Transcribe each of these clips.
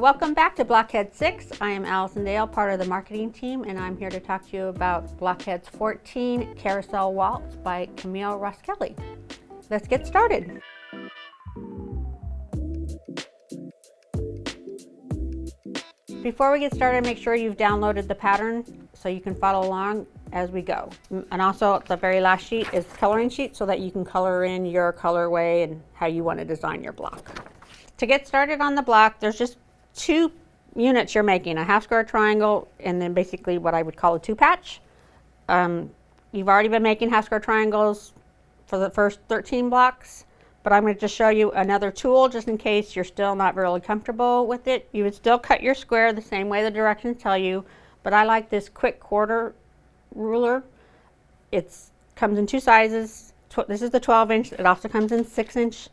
Welcome back to Blockheads 6. I am Allison Dale, part of the marketing team, and I'm here to talk to you about Blockheads 14, Carousel Waltz by Camille Roskelley. Let's get started. Before we get started, make sure you've downloaded the pattern so you can follow along as we go. And also, the very last sheet is the coloring sheet so that you can color in your colorway and how you want to design your block. To get started on the block, there's just two units you're making, a half square triangle and then basically what I would call a two patch. You've already been making half square triangles for the first 13 blocks, but I'm going to just show you another tool just in case you're still not really comfortable with it. You would still cut your square the same way the directions tell you, but I like this quick quarter ruler. It comes in two sizes. This is the 12-inch. It also comes in 6-inch.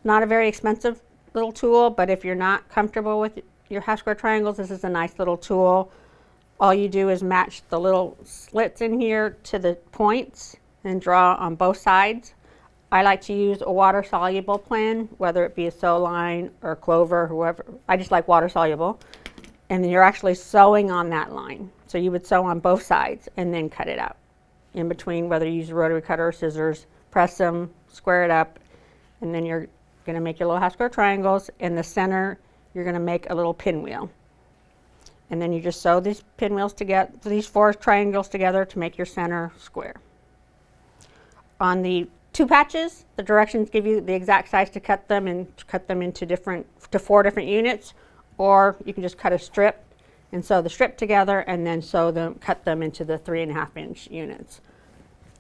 Not a very expensive little tool, but if you're not comfortable with your half square triangles, this is a nice little tool. All you do is match the little slits in here to the points and draw on both sides. I like to use a water soluble pen, whether it be a sew line or clover, whoever. I just like water soluble. And then you're actually sewing on that line. So you would sew on both sides and then cut it out. In between, whether you use a rotary cutter or scissors, press them, square it up, and then you're going to make your little half square triangles. In the center, you're going to make a little pinwheel. And then you just sew these pinwheels together, these four triangles together to make your center square. On the two patches, the directions give you the exact size to cut them and cut them into four different units, or you can just cut a strip and sew the strip together and then cut them into the 3.5-inch units.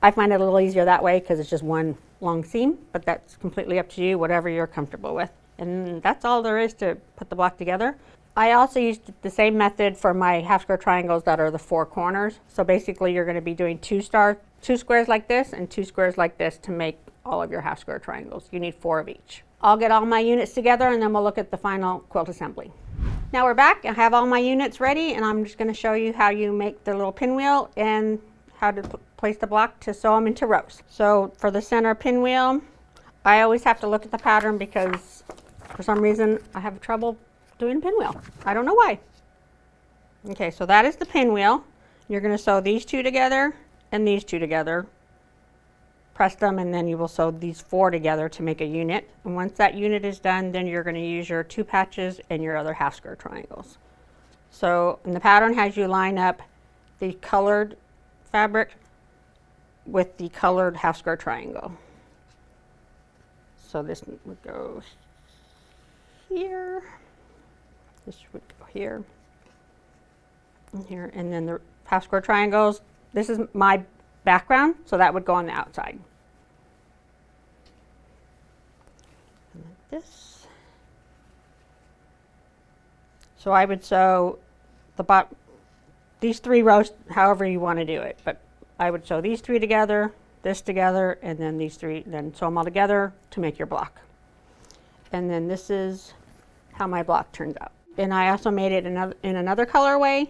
I find it a little easier that way because it's just one long seam, but that's completely up to you, whatever you're comfortable with. And that's all there is to put the block together. I also used the same method for my half square triangles that are the four corners. So basically you're going to be doing two squares like this and two squares like this to make all of your half square triangles. You need 4 of each. I'll get all my units together and then we'll look at the final quilt assembly. Now we're back. I have all my units ready and I'm just going to show you how you make the little pinwheel and how to place the block to sew them into rows. So for the center pinwheel, I always have to look at the pattern because for some reason I have trouble doing a pinwheel. I don't know why. Okay, so that is the pinwheel. You're going to sew these two together and these two together. Press them and then you will sew these 4 together to make a unit. And once that unit is done, then you're going to use your two patches and your other half square triangles. So and the pattern has you line up the colored fabric with the colored half square triangle. So this would go here, this would go here, and here, and then the half square triangles. This is my background, so that would go on the outside. And like this. So I would sew these 3 rows however you want to do it, but I would sew these 3 together, this together, and then these 3, then sew them all together to make your block. And then this is how my block turns out. And I also made it in another colorway.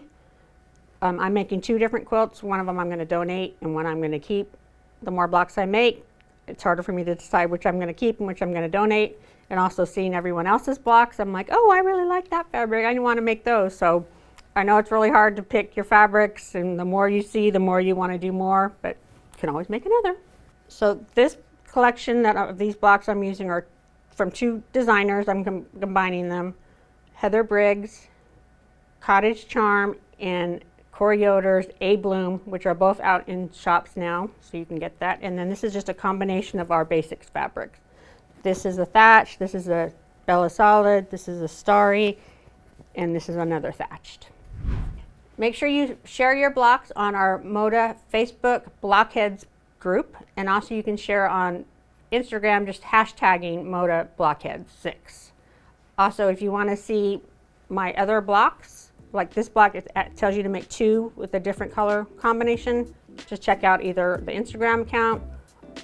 I'm making 2 different quilts. One of them I'm going to donate and one I'm going to keep. The more blocks I make, it's harder for me to decide which I'm going to keep and which I'm going to donate. And also seeing everyone else's blocks, I'm like, oh, I really like that fabric. I want to make those. So I know it's really hard to pick your fabrics, and the more you see, the more you want to do more, but you can always make another. So this collection of these blocks I'm using are from 2 designers. I'm combining them. Heather Briggs, Cottage Charm, and Corey Yoder's A Bloom, which are both out in shops now, so you can get that. And then this is just a combination of our basics fabrics. This is a thatch, this is a Bella Solid, this is a Starry, and this is another thatched. Make sure you share your blocks on our Moda Facebook Blockheads group, and also you can share on Instagram just hashtagging Moda Blockheads 6. Also, if you want to see my other blocks, like this block, it tells you to make 2 with a different color combination. Just check out either the Instagram account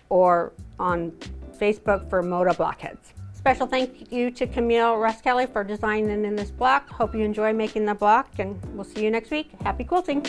or on Facebook for Moda Blockheads. Special thank you to Camille Roskelley for designing in this block. Hope you enjoy making the block, and we'll see you next week. Happy quilting!